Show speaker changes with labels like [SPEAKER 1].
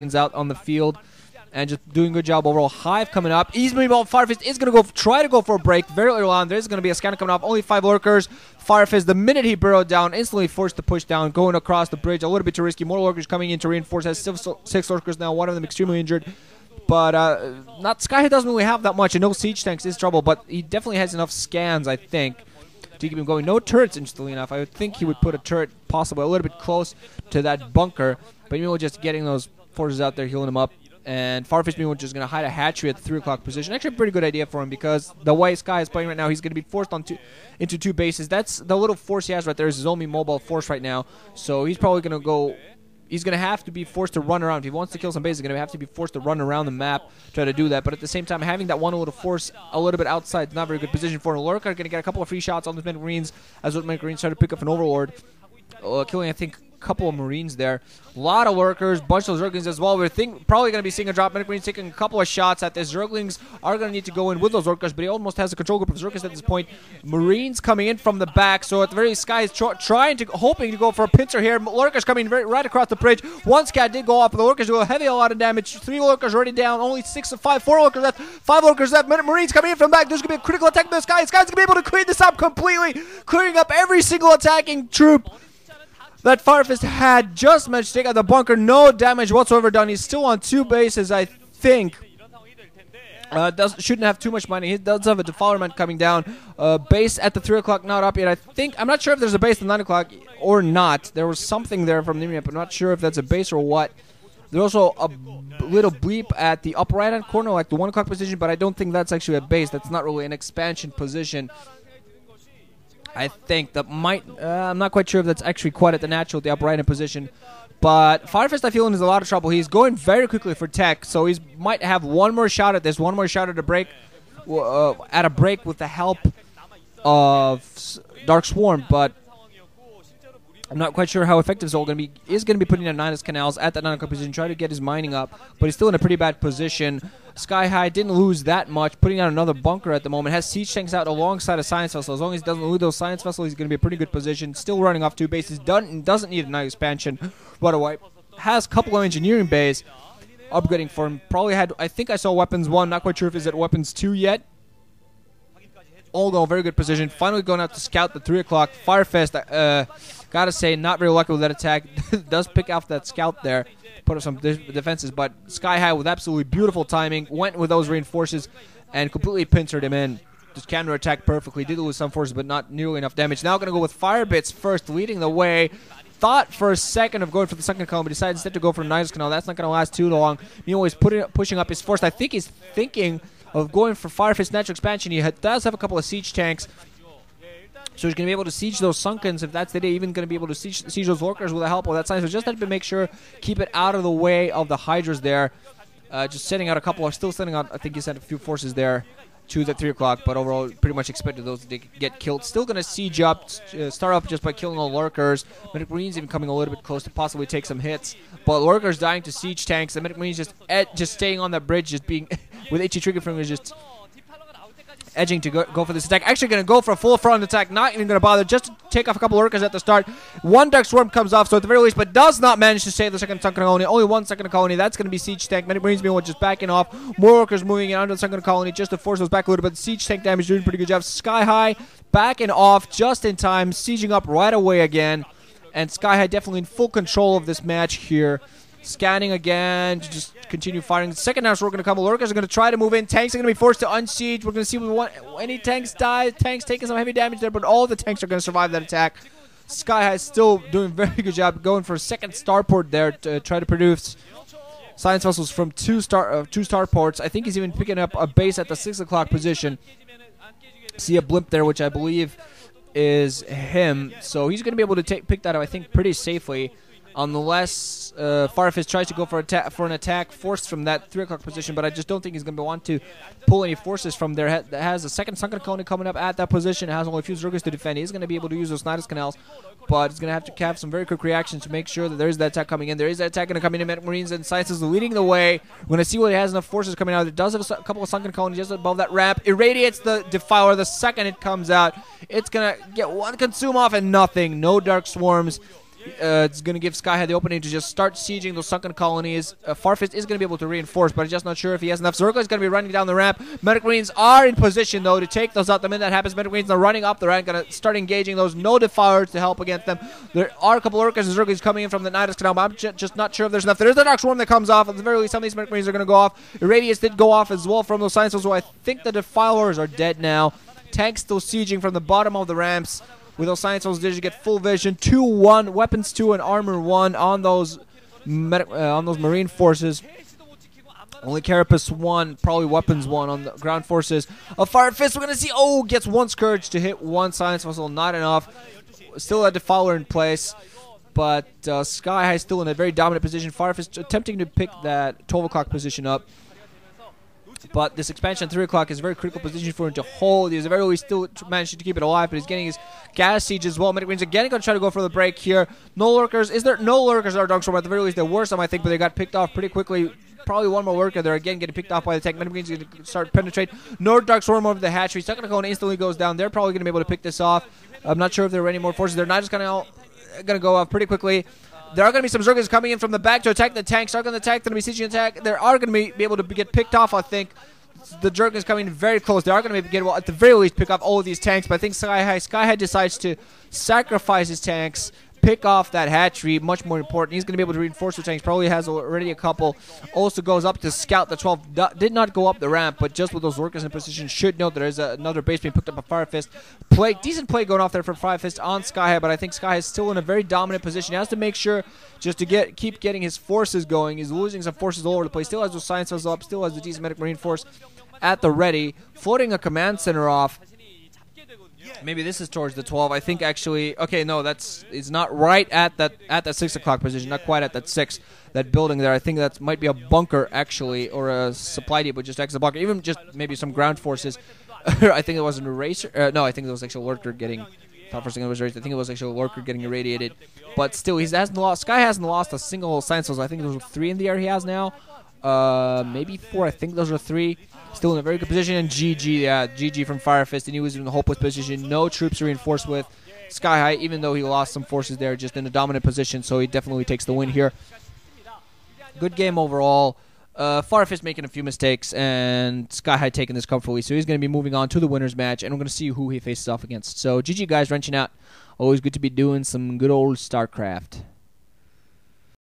[SPEAKER 1] out on the field and just doing a good job overall. Hive coming up. Easily ball. Firefist is going to try to go for a break very early on. There's going to be a scanner coming off. Only 5 lurkers. Firefist, the minute he burrowed down, instantly forced to push down, going across the bridge. A little bit too risky. More lurkers coming in to reinforce. Has 6 lurkers now. One of them extremely injured. But SkyHigh doesn't really have that much, and no siege tanks is trouble. But he definitely has enough scans, I think, to keep him going. No turrets, interestingly enough. I would think he would put a turret possibly a little bit close to that bunker. But meanwhile, just getting those forces out there, healing him up. And Firefist meanwhile just going to hide a hatchery at the 3 o'clock position. Actually a pretty good idea for him, because the way Sky is playing right now, he's going to be forced into 2 bases. That's the little force he has right there is his only mobile force right now. So he's probably going to go... He's going to have to be forced to run around. If he wants to kill some bases, he's going to have to be forced to run around the map, try to do that. But at the same time, having that one little force a little bit outside is not a very good position for him. Lurker going to get a couple of free shots on the Marines as the Marines try to pick up an Overlord. Killing, I think, a couple of Marines there. A lot of lurkers, bunch of Zerglings as well. We're probably going to be seeing a drop. Marines taking a couple of shots at this. Zerglings are going to need to go in with those lurkers, but he almost has a control group of Zerglings at this point. Marines coming in from the back, so at the very least, Sky is hoping to go for a pincer here. Lurkers coming right across the bridge. 1 scat did go off, but the lurkers do a lot of damage. 3 lurkers already down, only 6 of 5. 4 lurkers left, 5 lurkers left. Marines coming in from the back. There's going to be a critical attack to the Sky. Sky's going to be able to clean this up completely, clearing up every single attacking troop that Firefist had just managed to take out the bunker. No damage whatsoever done. He's still on 2 bases, I think. Shouldn't have too much money. He does have a defilement coming down. Base at the 3 o'clock, not up yet. I'm not sure if there's a base at 9 o'clock or not. There was something there from the map. I'm not sure if that's a base or what. There's also a little bleep at the upper right-hand corner, like the 1 o'clock position, but I don't think that's actually a base. That's not really an expansion position. I think that might... I'm not quite sure if that's actually quite at the natural, the upper right-hand position. But Firefist, I feel, is in a lot of trouble. He's going very quickly for tech, so he might have one more shot at this, one more shot at a break, with the help of Dark Swarm. But I'm not quite sure how effective Zol is going to be putting in Nina's canals at that 9 o'clock position, trying to get his mining up, but he's still in a pretty bad position. SkyHigh didn't lose that much, putting out another bunker at the moment. Has siege tanks out alongside a science vessel. As long as he doesn't lose those science vessels, he's going to be a pretty good position. Still running off 2 bases. Doesn't need a night expansion right away. Has a couple of engineering bays upgrading for him. Probably had, I think I saw weapons 1. Not quite sure if he's at weapons 2 yet. All go very good position. Finally going out to scout the 3 o'clock. Firefist, gotta say, not very lucky with that attack. Does pick off that scout there. Put up some defenses, but SkyHigh with absolutely beautiful timing went with those reinforces and completely pincered him in. Just counter-attacked perfectly. Did lose some forces, but not nearly enough damage. Now going to go with Firebits first, leading the way. Thought for a second of going for the second column, but decided instead to go for Nina's canal. That's not going to last too long. Meanwhile, he's pushing up his force. I think he's thinking of going for Firefist natural expansion. He does have a couple of siege tanks, so he's going to be able to siege those Sunkens if that's the day. Even going to be able to siege those Lurkers with the help of that science. So just have to make sure, keep it out of the way of the Hydras there. Just sending out a couple, still sending out, I think he sent a few forces there to the 3 o'clock, but overall pretty much expected those to get killed. Still going to siege up, start off just by killing all Lurkers. Medic Marines even coming a little bit close to possibly take some hits. But Lurkers dying to siege tanks. The Medic Marines just staying on that bridge, just being, with HE trigger fingers, just edging to go for this attack. Actually going to go for a full front attack. Not even going to bother. Just to take off a couple of Lurkers at the start. 1 Dark Swarm comes off, so at the very least, but does not manage to save the second Sunken colony. Only 1 second colony. That's going to be siege tank. Many Marines being just backing off. More Lurkers moving in under the second colony just to force those back a little bit. Siege tank damage doing a pretty good job. SkyHigh backing off just in time. Sieging up right away again. And SkyHigh definitely in full control of this match here. Scanning again to just continue firing. Second house we're going to come. Lurkers are going to try to move in. Tanks are going to be forced to unsiege. We're going to see if we want any tanks die. Tanks taking some heavy damage there, but all the tanks are going to survive that attack. SkyHigh is still doing a very good job going for a second starport there to try to produce science vessels from 2 starports. I think he's even picking up a base at the 6 o'clock position. See a blimp there, which I believe is him. So he's going to be able to pick that up, I think, pretty safely. Unless Firefist tries to go for an attack forced from that 3 o'clock position, but I just don't think he's going to want to pull any forces from there. That has a second Sunken colony coming up at that position. It has only a few Zergers to defend. He's going to be able to use those Nidus canals, but he's going to have to have some very quick reactions to make sure that there is that attack coming in. There is that attack going to come in. Marines and Sciences leading the way. We're going to see whether he has enough forces coming out. It does have a couple of Sunken colonies just above that ramp. Irradiates the Defiler. The second it comes out, it's going to get 1 consume off and nothing. No Dark Swarms. It's going to give SkyHigh the opening to just start sieging those sunken colonies. Firefist is going to be able to reinforce, but I'm just not sure if he has enough. Zerg is going to be running down the ramp. Medic Marines are in position, though, to take those out. The minute that happens, Medic Marines are running up the ramp, going to start engaging those. No Defilers to help against them. There are a couple Orcas and Zerg coming in from the Nidus Canal, but I'm just not sure if there's enough. There's the Dark Swarm that comes off. At the very least, some of these Medic Marines are going to go off. Irradius did go off as well from those Science, so I think the Defilers are dead now. Tanks still sieging from the bottom of the ramps. With those Science Souls, did you get full vision? 2-1, weapons 2 and armor 1 on those marine forces. Only Carapace 1, probably weapons 1 on the ground forces. A Firefist, we're gonna see. Oh, gets 1 Scourge to hit 1 Science Vessel, not enough. Still a Defiler in place, but SkyHigh still in a very dominant position. Firefist attempting to pick that 12 o'clock position up. But this expansion at 3 o'clock is a very critical position for him to hold. He's very always still managing to keep it alive, but he's getting his gas siege as well. Medic Marines again going to try to go for the break here. No lurkers. Is there no lurkers or Dark Storm? At the very least, there were some, I think, but they got picked off pretty quickly. Probably one more lurker. They're again getting picked off by the tank. Medic Marines are going to start penetrate. No Dark Storm over the hatchery. Second cone instantly goes down. They're probably going to be able to pick this off. I'm not sure if there were any more forces. They're not just going to go off pretty quickly. There are going to be some Zergers coming in from the back to attack the tanks. They're going to attack. They're going to be sieging attack. They are going to be able to get picked off, I think. The Zerg is coming very close. They are going to be able, at the very least, pick off all of these tanks. But I think SkyHigh decides to sacrifice his tanks, pick off that hatchery. Much more important. He's going to be able to reinforce the tanks. Probably has already a couple. Also goes up to scout the 12. Did not go up the ramp, but just with those workers in position, should know there is another base being picked up by Firefist. Decent play going off there from Firefist on SkyHigh, but I think SkyHigh is still in a very dominant position. He has to make sure just to keep getting his forces going. He's losing some forces all over the place. Still has those Science Vessels up. Still has the decent Medic Marine force at the ready. Floating a command center off. Maybe this is towards the 12. I think actually. Okay, no, it's not right at that 6 o'clock position. Not quite at that 6. That building there. I think that might be a bunker actually, or a supply depot just next to the bunker. Even just maybe some ground forces. I think it was an eraser. No, I think it was actually a lurker getting. Thought for a second it was erased. I think it was actually a lurker getting irradiated. But still, Sky hasn't lost a single Science Vessel. I think those are 3 in the air he has now. Maybe 4. I think those are 3. Still in a very good position. And GG, yeah, GG from Firefist. And he was in a hopeless position. No troops to reinforce with SkyHigh, even though he lost some forces there, just in a dominant position. So he definitely takes the win here. Good game overall. Firefist making a few mistakes, and SkyHigh taking this comfortably. So he's going to be moving on to the winner's match, and we're going to see who he faces off against. So GG, guys, wrenching out. Always good to be doing some good old StarCraft.